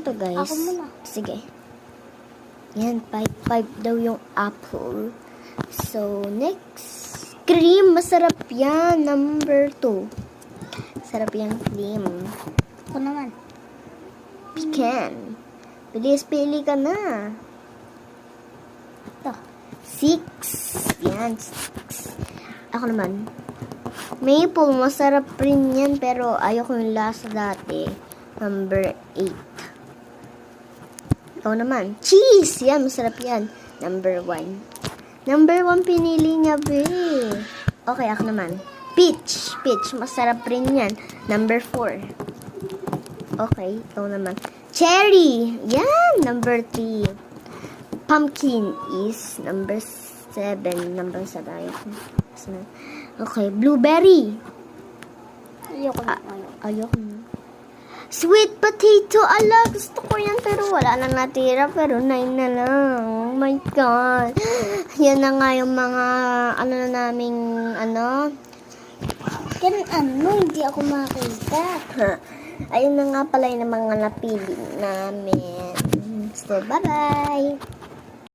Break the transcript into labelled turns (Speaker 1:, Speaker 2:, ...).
Speaker 1: to, guys.
Speaker 2: Ako muna.
Speaker 1: Sige. Yan, 5 daw yung apple. So, next. Cream. Masarap yan. Number 2. Sarap yung cream.
Speaker 2: Ako naman.
Speaker 1: Pecan. Bilis, pili ka na.
Speaker 2: Ito.
Speaker 1: 6. Yan, 6. Ako naman. Maple, masarap rin yan, pero ayoko yung lasa dati. Number 8. Ikaw naman. Cheese! Yan, masarap yan. Number 1. Number 1 pinili niya, be. Okay, ako naman. Peach. Peach, masarap rin yan. Number 4. Okay, ikaw naman. Cherry! Yan, number 3. Pumpkin is number 7. Number 7. Okay, blueberry.
Speaker 2: Ayoko na.
Speaker 1: Ayoko na. Sweet potato. Ala, gusto ko yan. Pero wala na natira. Pero 9 na lang. Oh my God. Yan na nga yung mga, ano na naming, ano.
Speaker 2: Hindi ako makita.
Speaker 1: Ayun na nga pala yung mga napili namin. So, bye-bye.